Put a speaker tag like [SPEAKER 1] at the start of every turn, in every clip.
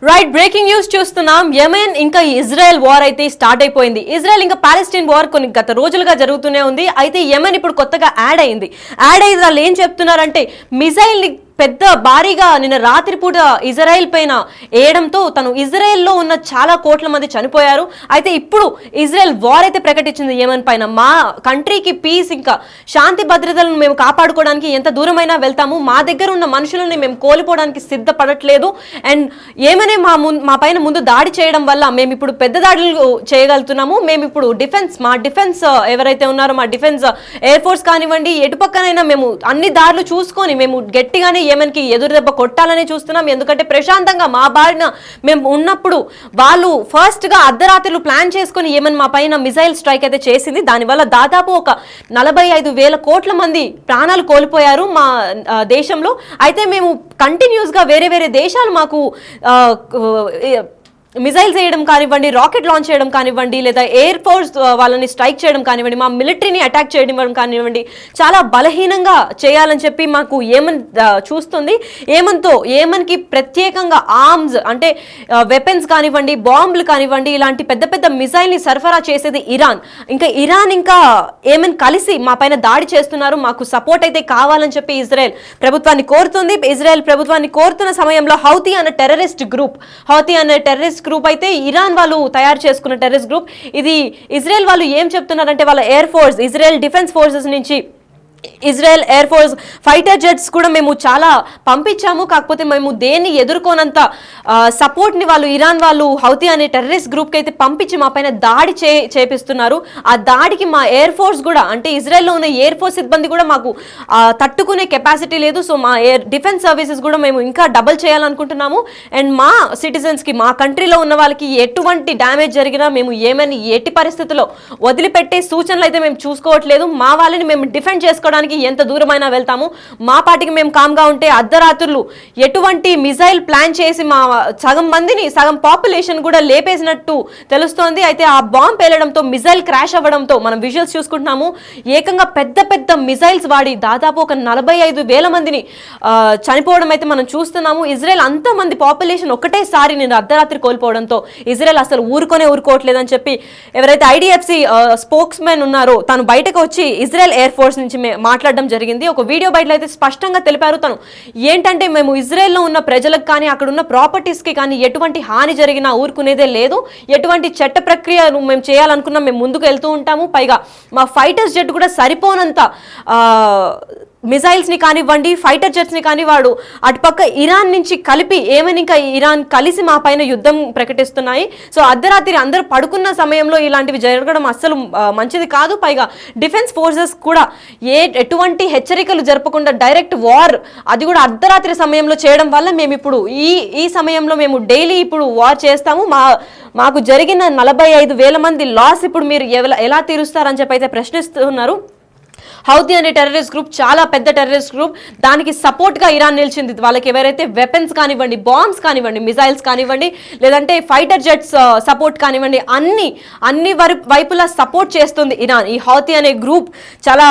[SPEAKER 1] Right breaking news చూస్తున్నాం. Yemen ఇంకా Israel war అయితే స్టార్ట్ అయిపోయింది. ఇజ్రాయెల్ ఇంకా పాలెస్టైన్ వార్ కొన్ని గత రోజులుగా జరుగుతూనే ఉంది. అయితే యెమెన్ ఇప్పుడు కొత్తగా యాడ్ అయింది. వాళ్ళు ఏం చెప్తున్నారంటే మిజైల్ ని పెద్ద భారీగా నిన్న రాత్రిపూట ఇజ్రాయెల్ పైన వేయడంతో తను ఇజ్రాయెల్లో ఉన్న చాలా కోట్ల మంది చనిపోయారు. అయితే ఇప్పుడు ఇజ్రాయెల్ వార్ అయితే ప్రకటించింది యెమెన్ పైన. మా కంట్రీకి పీస్ ఇంకా శాంతి భద్రతలను మేము కాపాడుకోవడానికి ఎంత దూరమైనా వెళ్తాము, మా దగ్గర ఉన్న మనుషులని మేము కోల్పోవడానికి సిద్ధపడట్లేదు. అండ్ ఏమనే మా పైన ముందు దాడి చేయడం వల్ల మేము ఇప్పుడు పెద్ద దాడులు చేయగలుగుతున్నాము. మేము ఇప్పుడు మా డిఫెన్స్ ఎవరైతే ఉన్నారో మా డిఫెన్స్ ఎయిర్ ఫోర్స్ కానివ్వండి, ఎటుపక్కనైనా మేము అన్ని దారులు చూసుకొని మేము గట్టిగానే యెమెన్ కి ఎదురు దెబ్బ కొట్టాలని చూస్తున్నాం. ఎందుకంటే ప్రశాంతంగా మా బారిన మేము ఉన్నప్పుడు వాళ్ళు ఫస్ట్ గా అర్ధరాత్రులు ప్లాన్ చేసుకుని యెమెన్ మా పైన మిసైల్ స్ట్రైక్ అయితే చేసింది. దానివల్ల దాదాపు ఒక 45,000 కోట్ల మంది ప్రాణాలు కోల్పోయారు మా దేశంలో. అయితే మేము కంటిన్యూస్ గా వేరే దేశాలు మాకు మిసైల్స్ వేయడం కానివ్వండి, రాకెట్ లాంచ్ చేయడం కానివ్వండి, లేదా ఎయిర్ ఫోర్స్ వాళ్ళని స్ట్రైక్ చేయడం కానివ్వండి, మా మిలిటరీని అటాక్ చేయడం కానివ్వండి, చాలా బలహీనంగా చేయాలని చెప్పి మాకు యెమెన్ చూస్తుంది. యెమెన్కి ప్రత్యేకంగా ఆర్మ్స్ అంటే వెపన్స్ కానివ్వండి, బాంబులు కానివ్వండి, ఇలాంటి పెద్ద మిసైల్ని సరఫరా చేసేది ఇరాన్. ఇంకా యెమెన్ కలిసి మా పైన దాడి చేస్తున్నారు, మాకు సపోర్ట్ అయితే కావాలని చెప్పి ఇజ్రాయెల్ ప్రభుత్వాన్ని కోరుతుంది. ఇజ్రాయెల్ ప్రభుత్వాన్ని కోరుతున్న సమయంలో హౌతీ అనే టెర్రరిస్ట్ గ్రూప్ అయితే ఇరాన్ వాళ్ళు తయారు చేసుకున్న టెర్రరిస్ట్ గ్రూప్ ఇది. ఇజ్రాయెల్ వాళ్ళు ఏం చెప్తున్నారంటే వాళ్ళ air force, Israel defence forces నుంచి Israel air force fighter jets కూడా మేము చాలా పంపించాము, కాకపోతే మేము దేన్ని ఎదుర్కోనంత సపోర్ట్ని ఇరాన్ వాళ్ళు హౌతీ అనే టెర్రరిస్ట్ గ్రూప్కి అయితే పంపించి మా పైన దాడి చేపిస్తున్నారు. ఆ దాడికి మా ఎయిర్ ఫోర్స్ కూడా అంటే ఇజ్రాయెల్లో ఉన్న ఎయిర్ ఫోర్స్ సిబ్బంది కూడా మాకు తట్టుకునే కెపాసిటీ లేదు. సో మా డిఫెన్స్ సర్వీసెస్ కూడా మేము ఇంకా డబల్ చేయాలనుకుంటున్నాము. అండ్ మా సిటిజన్స్కి, మా కంట్రీలో ఉన్న వాళ్ళకి ఎటువంటి డ్యామేజ్ జరిగినా మేము ఏమని ఎట్టి పరిస్థితుల్లో వదిలిపెట్టే సూచనలు అయితే మేము చూసుకోవట్లేదు. మా వాళ్ళని మేము డిఫెండ్ చేసుకోవడానికి ఎంత దూరమైనా వెళ్తాము. మా పాటికి మేము కామ్గా ఉంటే అర్ధరాత్రులు ఎటువంటి మిసైల్ ప్లాన్ చేసి మా సగం పాపులేషన్ కూడా లేపేసినట్టు తెలుస్తోంది. అయితే ఆ బాంబ్ పేలడంతో మిసైల్ క్రాష్ అవ్వడంతో మనం విజువల్స్ చూసుకుంటున్నాము. ఏకంగా పెద్ద మిసైల్స్ వాడి దాదాపు ఒక 45,000 మందిని చనిపోవడం అయితే మనం చూస్తున్నాము. ఇజ్రాయెల్ అంతమంది పాపులేషన్ ఒకటేసారి నేను అర్ధరాత్రి కోల్పోవడంతో ఇజ్రాయెల్ అసలు ఊరుకోవట్లేదని చెప్పి ఎవరైతే ఐడిఎఫ్సి స్పోక్స్ మ్యాన్ ఉన్నారో తను బయటకు వచ్చి ఇజ్రాయెల్ ఎయిర్ ఫోర్స్ నుంచి మాట్లాడడం జరిగింది. ఒక వీడియో బయటలో అయితే స్పష్టంగా తెలిపారు తను. ఏంటంటే మేము ఇజ్రాయెల్లో ఉన్న ప్రజలకు కానీ అక్కడ ఉన్న ప్రాపర్టీస్కి కానీ ఎటువంటి హాని జరిగినా ఊరుకునేదే లేదు. ఎటువంటి చట్ట ప్రక్రియను మేము చేయాలనుకున్నా మేము ముందుకు వెళ్తూ ఉంటాము. పైగా మా ఫైటర్స్ జెట్ కూడా సరిపోనంత మిసైల్స్ని కానివ్వండి, ఫైటర్ జెట్స్ని కానీ వాడు అటుపక్క ఇరాన్ నుంచి కలిపి ఇంకా ఇరాన్ కలిసి మా పైన యుద్ధం ప్రకటిస్తున్నాయి. సో అర్ధరాత్రి అందరూ పడుకున్న సమయంలో ఇలాంటివి జరగడం అస్సలు మంచిది కాదు. పైగా డిఫెన్స్ ఫోర్సెస్ కూడా ఎటువంటి హెచ్చరికలు జరపకుండా డైరెక్ట్ వార్, అది కూడా అర్ధరాత్రి సమయంలో చేయడం వల్ల మేము ఇప్పుడు ఈ సమయంలో మేము డైలీ ఇప్పుడు వార్ చేస్తాము. మాకు జరిగిన 45,000 మంది లాస్ ఇప్పుడు మీరు ఎలా తీరుస్తారని చెప్పి అయితే ప్రశ్నిస్తున్నారు. హౌతీ అనే టెర్రరిస్ట్ గ్రూప్ చాలా పెద్ద టెర్రరిస్ట్ గ్రూప్. దానికి సపోర్ట్గా ఇరాన్ నిలిచింది. వాళ్ళకి ఎవరైతే వెపన్స్ కానివ్వండి, బాంబ్స్ కానివ్వండి, మిసైల్స్ కానివ్వండి, లేదంటే ఫైటర్ జెట్స్ సపోర్ట్ కానివ్వండి, అన్ని వైపులా సపోర్ట్ చేస్తుంది ఇరాన్. ఈ హౌతీ అనే గ్రూప్ చాలా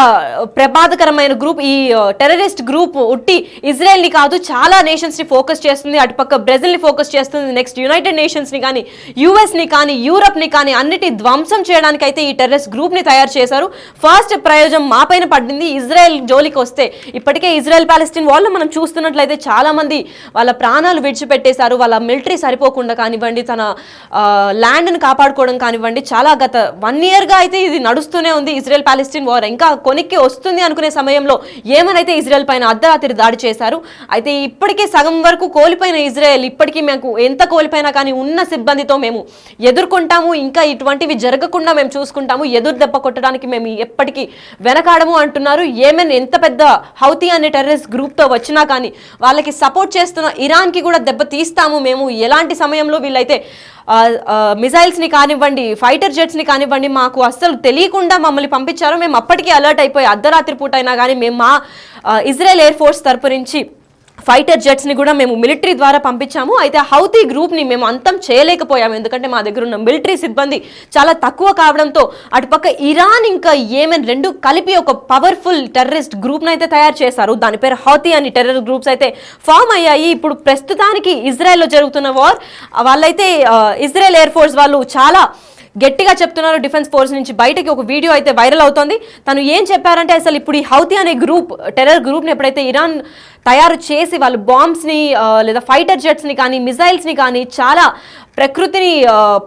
[SPEAKER 1] ప్రమాదకరమైన గ్రూప్. ఈ టెర్రరిస్ట్ గ్రూప్ ఉట్టి ఇజ్రాయెల్ని కాదు చాలా నేషన్స్ని ఫోకస్ చేస్తుంది. అటుపక్క బ్రెజిల్ని ఫోకస్ చేస్తుంది. నెక్స్ట్ యునైటెడ్ నేషన్స్ని కానీ, యుఎస్ని కానీ, యూరప్ని కానీ అన్నిటి ధ్వంసం చేయడానికి అయితే ఈ టెర్రరిస్ట్ గ్రూప్ని తయారు చేశారు. ఫస్ట్ ప్రయోజనం మా పైన పడింది. ఇజ్రాయెల్ జోలికి వస్తే ఇప్పటికే ఇజ్రాయెల్ పాలెస్టైన్ వాళ్ళు మనం చూస్తున్నట్లయితే చాలా మంది వాళ్ళ ప్రాణాలు విడిచిపెట్టేశారు. వాళ్ళ మిలిటరీ సరిపోకుండా కానివ్వండి, తన ల్యాండ్ని కాపాడుకోవడం కానివ్వండి, చాలా గత 1 yearగా అయితే ఇది నడుస్తూనే ఉంది. ఇజ్రాయెల్ పాలెస్టైన్ వార్ ఇంకా కొనిక్కి వస్తుంది అనుకునే సమయంలో ఏమనైతే ఇజ్రాయెల్ పైన అర్ధరాత్రి దాడి చేశారు. అయితే ఇప్పటికే సగం వరకు కోల్పోయిన ఇజ్రాయెల్ ఇప్పటికీ మేము ఎంత కోల్పోయినా కానీ ఉన్న సిబ్బందితో మేము ఎదుర్కొంటాము. ఇంకా ఇటువంటివి జరగకుండా మేము చూసుకుంటాము. ఎదురు దెబ్బ కొట్టడానికి మేము ఎప్పటికీ వెనకాడము అంటున్నారు. యెమెన్ ఎంత పెద్ద హౌతీ అనే టెర్రరిస్ట్ గ్రూప్తో వచ్చినా కానీ వాళ్ళకి సపోర్ట్ చేస్తున్న ఇరాన్కి కూడా దెబ్బ తీస్తాము మేము. ఎలాంటి సమయంలో వీళ్ళైతే మిసైల్స్ని కానివ్వండి, ఫైటర్ జెట్స్ని కానివ్వండి మాకు అస్సలు తెలియకుండా మమ్మల్ని పంపించారు. మేము అప్పటికీ అలర్ట్ అయిపోయి అర్ధరాత్రి పూట అయినా కానీ మేము మా ఇజ్రాయెల్ ఎయిర్ ఫోర్స్ తరపు నుంచి ఫైటర్ జెట్స్ని కూడా మేము మిలిటరీ ద్వారా పంపించాము. అయితే హౌతీ గ్రూప్ని మేము అంతం చేయలేకపోయాము, ఎందుకంటే మా దగ్గర ఉన్న మిలిటరీ సిబ్బంది చాలా తక్కువ కావడంతో అటుపక్క ఇరాన్ ఇంకా యెమెన్ రెండు కలిపి ఒక పవర్ఫుల్ టెర్రరిస్ట్ గ్రూప్ని అయితే తయారు చేశారు. దాని పేరు హౌతీ అని టెర్రర్ గ్రూప్స్ అయితే ఫామ్ అయ్యాయి. ఇప్పుడు ప్రస్తుతానికి ఇజ్రాయెల్లో జరుగుతున్న వార్ వాళ్ళైతే ఇజ్రాయెల్ ఎయిర్ ఫోర్స్ వాళ్ళు చాలా గట్టిగా చెప్తున్నారు. డిఫెన్స్ ఫోర్స్ నుంచి బయటకి ఒక వీడియో అయితే వైరల్ అవుతోంది. తను ఏం చెప్పారంటే అసలు ఇప్పుడు ఈ హౌతీ అనే గ్రూప్ టెర్రర్ గ్రూప్ని ఎప్పుడైతే ఇరాన్ తయారు చేసి వాళ్ళు బాంబ్స్ని లేదా ఫైటర్ జెట్స్ని కానీ మిజైల్స్ని కానీ చాలా ప్రకృతిని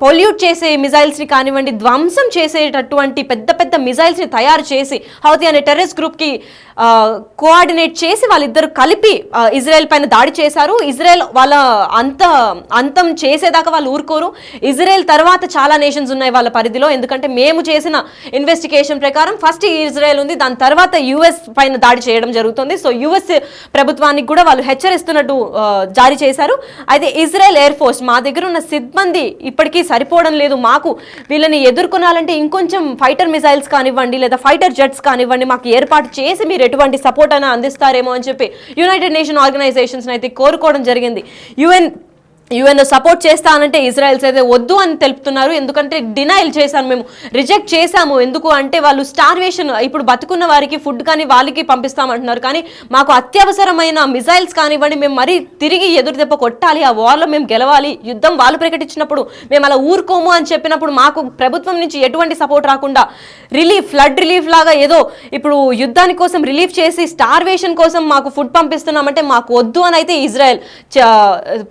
[SPEAKER 1] పొల్యూట్ చేసే మిజైల్స్ని కానివ్వండి ధ్వంసం చేసేటటువంటి పెద్ద పెద్ద మిజైల్స్ని తయారు చేసి హౌతీ అనే టెర్రరిస్ట్ గ్రూప్కి కోఆర్డినేట్ చేసి వాళ్ళిద్దరు కలిపి ఇజ్రాయెల్ పైన దాడి చేశారు. ఇజ్రాయెల్ వాళ్ళ అంతం చేసేదాకా వాళ్ళు ఊరుకోరు. ఇజ్రాయెల్ తర్వాత చాలా నేషన్స్ ఉన్నాయి వాళ్ళ పరిధిలో, ఎందుకంటే మేము చేసిన ఇన్వెస్టిగేషన్ ప్రకారం ఫస్ట్ ఇజ్రాయెల్ ఉంది, దాని తర్వాత యుఎస్ పైన దాడి చేయడం జరుగుతుంది. సో యుఎస్ ప్రభుత్వానికి కూడా వాళ్ళు హెచ్చరిస్తున్నట్టు జారీ చేశారు. అయితే ఇజ్రాయెల్ ఎయిర్ ఫోర్స్ మా దగ్గర ఉన్న సిబ్బంది ఇప్పటికీ సరిపోవడం లేదు, మాకు వీళ్ళని ఎదుర్కొనాలంటే ఇంకొంచెం ఫైటర్ మిసైల్స్ కానివ్వండి లేదా ఫైటర్ జెట్స్ కానివ్వండి మాకు ఏర్పాటు చేసి మీరు ఎటువంటి సపోర్ట్ అయినా అందిస్తారేమో అని చెప్పి యునైటెడ్ నేషన్ ఆర్గనైజేషన్స్ అయితే కోరుకోవడం జరిగింది. యుఎన్ సపోర్ట్ చేస్తానంటే ఇజ్రాయెల్స్ అయితే వద్దు అని తెలుపుతున్నారు, ఎందుకంటే డినైల్ చేశాను, మేము రిజెక్ట్ చేశాము. ఎందుకు అంటే వాళ్ళు స్టార్వేషన్ ఇప్పుడు బతుకున్న వారికి ఫుడ్ కానీ వాళ్ళకి పంపిస్తామంటున్నారు, కానీ మాకు అత్యవసరమైన మిజైల్స్ కానివ్వండి మేము మరీ తిరిగి ఎదురు దెబ్బ కొట్టాలి, ఆ వార్లో మేము గెలవాలి, యుద్ధం వాళ్ళు ప్రకటించినప్పుడు మేము అలా ఊరుకోము అని చెప్పినప్పుడు మాకు ప్రభుత్వం నుంచి ఎటువంటి సపోర్ట్ రాకుండా ఫ్లడ్ రిలీఫ్ లాగా ఏదో ఇప్పుడు యుద్ధాని కోసం రిలీఫ్ చేసి స్టార్వేషన్ కోసం మాకు ఫుడ్ పంపిస్తున్నామంటే మాకు వద్దు అని అయితే ఇజ్రాయెల్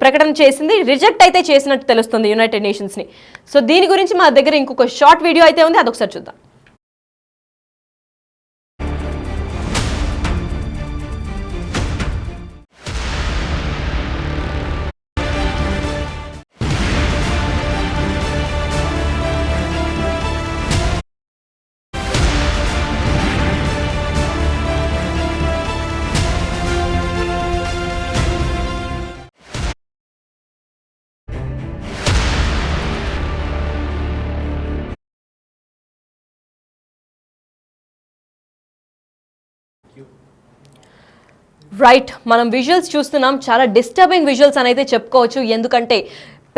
[SPEAKER 1] ప్రకటన చేసింది, రిజెక్ట్ అయితే చేసినట్టు తెలుస్తుంది యునైటెడ్ నేషన్స్ ని. సో దీని గురించి మా దగ్గర ఇంకొక షార్ట్ వీడియో అయితే ఉంది, అదొకసారి చూద్దాం. రైట్, మనం విజువల్స్ చూస్తున్నాం, చాలా డిస్టర్బింగ్ విజువల్స్ అని అయితే చెప్పుకోవచ్చు, ఎందుకంటే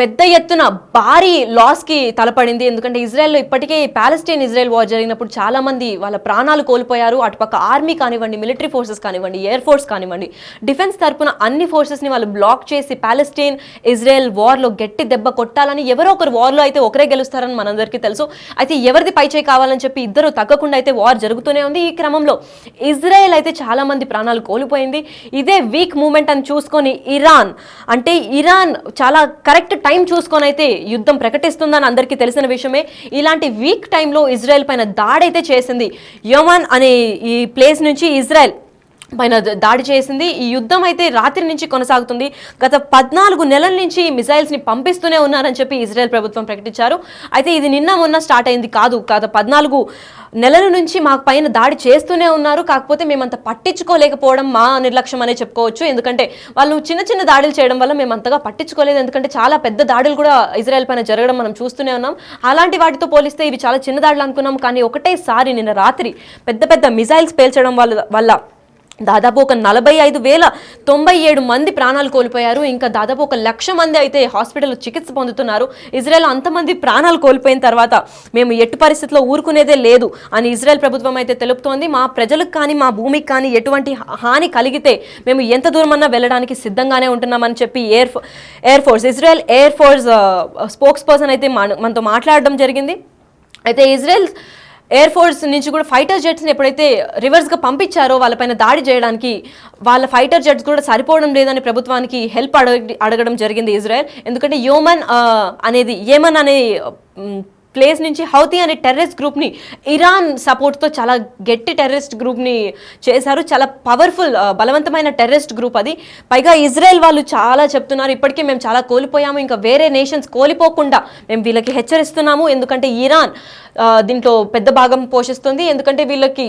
[SPEAKER 1] పెద్ద ఎత్తున భారీ లాస్కి తలపడింది. ఎందుకంటే ఇజ్రాయెల్లో ఇప్పటికే పాలెస్టైన్ ఇజ్రాయెల్ వార్ జరిగినప్పుడు చాలా మంది వాళ్ళ ప్రాణాలు కోల్పోయారు. అటుపక్క ఆర్మీ కానివ్వండి, మిలిటరీ ఫోర్సెస్ కానివ్వండి, ఎయిర్ ఫోర్స్ కానివ్వండి, డిఫెన్స్ తరపున అన్ని ఫోర్సెస్ని వాళ్ళు బ్లాక్ చేసి పాలెస్టైన్ ఇజ్రాయెల్ వార్లో గట్టి దెబ్బ కొట్టాలని, ఎవరో ఒకరు వార్లో అయితే ఒకరే గెలుస్తారని మనందరికీ తెలుసు. అయితే ఎవరిది పైచేయి కావాలని చెప్పి ఇద్దరు తగ్గకుండా అయితే వార్ జరుగుతూనే ఉంది. ఈ క్రమంలో ఇజ్రాయెల్ అయితే చాలా మంది ప్రాణాలు కోల్పోయింది. ఇదే వీక్ మూమెంట్ అని చూసుకొని ఇరాన్ చాలా కరెక్ట్ టైం చూసుకొని అయితే యుద్ధం ప్రకటిస్తుందని అందరికీ తెలిసిన విషయమే. ఇలాంటి వీక్ టైంలో ఇజ్రాయెల్ పైన దాడైతే చేసింది. యెమెన్ అనే ఈ ప్లేస్ నుంచి ఇజ్రాయెల్ పైన దాడి చేసింది. ఈ యుద్ధం అయితే రాత్రి నుంచి కొనసాగుతుంది. గత 14 నెలల నుంచి మిసైల్స్ని పంపిస్తూనే ఉన్నారని చెప్పి ఇజ్రాయెల్ ప్రభుత్వం ప్రకటించారు. అయితే ఇది నిన్న మొన్న స్టార్ట్ అయింది కాదు, గత 14 నెలల నుంచి మాకు పైన దాడి చేస్తూనే ఉన్నారు. కాకపోతే మేమంత పట్టించుకోలేకపోవడం మా నిర్లక్ష్యం అనే చెప్పుకోవచ్చు. ఎందుకంటే వాళ్ళు చిన్న చిన్న దాడులు చేయడం వల్ల మేము అంతగా పట్టించుకోలేదు. ఎందుకంటే చాలా పెద్ద దాడులు కూడా ఇజ్రాయెల్ పైన జరగడం మనం చూస్తూనే ఉన్నాం. అలాంటి వాటితో పోలిస్తే ఇవి చాలా చిన్న దాడులు అనుకున్నాం, కానీ ఒకటేసారి నిన్న రాత్రి పెద్ద పెద్ద మిసైల్స్ పేల్చడం వల్ల దాదాపు ఒక 45,097 మంది ప్రాణాలు కోల్పోయారు. ఇంకా దాదాపు 1,00,000 మంది అయితే హాస్పిటల్లో చికిత్స పొందుతున్నారు. ఇజ్రాయెల్ అంతమంది ప్రాణాలు కోల్పోయిన తర్వాత మేము ఎట్టి పరిస్థితిలో ఊరుకునేదే లేదు అని ఇజ్రాయెల్ ప్రభుత్వం అయితే తెలుపుతోంది. మా ప్రజలకు కానీ మా భూమికి కానీ ఎటువంటి హాని కలిగితే మేము ఎంత దూరమన్నా వెళ్ళడానికి సిద్ధంగానే ఉంటున్నామని చెప్పి Israel air force spokes person అయితే మనతో మాట్లాడడం జరిగింది. అయితే ఇజ్రాయెల్ ఎయిర్ ఫోర్స్ నుంచి కూడా ఫైటర్ జెట్స్ని ఎప్పుడైతే రివర్స్గా పంపించారో వాళ్ళపైన దాడి చేయడానికి, వాళ్ళ ఫైటర్ జెట్స్ కూడా సరిపోవడం లేదని ప్రభుత్వానికి హెల్ప్ అడగడం జరిగింది ఇజ్రాయెల్. ఎందుకంటే యెమెన్ అనే ప్లేస్ నుంచి హౌతీ అనే టెర్రరిస్ట్ గ్రూప్ని ఇరాన్ సపోర్ట్తో చాలా గట్టి టెర్రరిస్ట్ గ్రూప్ని చేశారు. చాలా పవర్ఫుల్ బలవంతమైన టెర్రరిస్ట్ గ్రూప్ అది. పైగా ఇజ్రాయెల్ వాళ్ళు చాలా చెప్తున్నారు, ఇప్పటికే మేము చాలా కోల్పోయాము, ఇంకా వేరే నేషన్స్ కోల్పోకుండా మేము వీళ్ళకి హెచ్చరిస్తున్నాము. ఎందుకంటే ఇరాన్ దీంట్లో పెద్ద భాగం పోషిస్తుంది. ఎందుకంటే వీళ్ళకి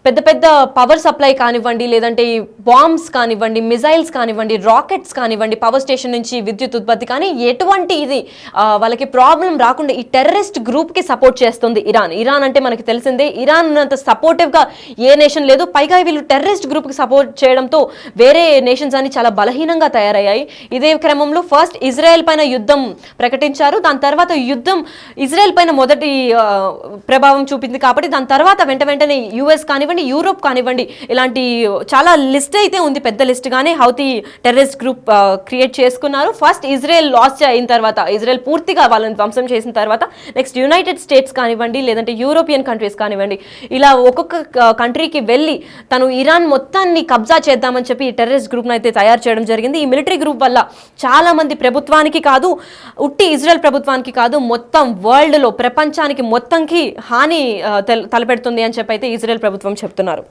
[SPEAKER 1] పెద్ద పెద్ద పవర్ సప్లై కానివ్వండి, లేదంటే ఈ బాంబ్స్ కానివ్వండి, మిజైల్స్ కానివ్వండి, రాకెట్స్ కానివ్వండి, పవర్ స్టేషన్ నుంచి విద్యుత్ ఉత్పత్తి కానీ ఎటువంటి ఇది వాళ్ళకి ప్రాబ్లం రాకుండా ఈ టెర్రరిస్ట్ గ్రూప్కి సపోర్ట్ చేస్తుంది ఇరాన్ అంటే మనకి తెలిసిందే. ఇరాన్ ఉన్నంత సపోర్టివ్గా ఏ నేషన్ లేదు. పైగా వీళ్ళు టెర్రరిస్ట్ గ్రూప్కి సపోర్ట్ చేయడంతో వేరే నేషన్స్ అని చాలా బలహీనంగా తయారయ్యాయి. ఇదే క్రమంలో ఫస్ట్ ఇజ్రాయెల్ పైన యుద్ధం ప్రకటించారు. దాని తర్వాత యుద్ధం ఇజ్రాయెల్ పైన మొదటి ప్రభావం చూపింది కాబట్టి దాని తర్వాత వెంటనే యుఎస్ కానివ్వండి, యూరోప్ కానివ్వండి, ఇలాంటి చాలా లిస్ట్ అయితే ఉంది, పెద్ద లిస్ట్ గానే హౌతీ టెర్రరిస్ట్ గ్రూప్ క్రియేట్ చేసుకున్నారు. ఫస్ట్ ఇజ్రాయెల్ లాస్ అయిన తర్వాత, ఇజ్రాయెల్ పూర్తిగా వాళ్ళని ధ్వంసం చేసిన తర్వాత నెక్స్ట్ యునైటెడ్ స్టేట్స్ కానివ్వండి, లేదంటే యూరోపియన్ కంట్రీస్ కానివ్వండి, ఇలా ఒక్కొక్క కంట్రీకి వెళ్ళి తను ఇరాన్ మొత్తాన్ని కబ్జా చేద్దామని చెప్పి ఈ టెర్రరిస్ట్ గ్రూప్ను అయితే తయారు చేయడం జరిగింది. ఈ మిలిటరీ గ్రూప్ వల్ల చాలా మంది ప్రభుత్వానికి కాదు, ఉట్టి ఇజ్రాయెల్ ప్రభుత్వానికి కాదు, మొత్తం వరల్డ్లో ప్రపంచానికి మొత్తంకి హాని తలపెడుతుంది అని చెప్పి అయితే ఇజ్రాయెల్ ప్రభుత్వం చెప్తున్నారు.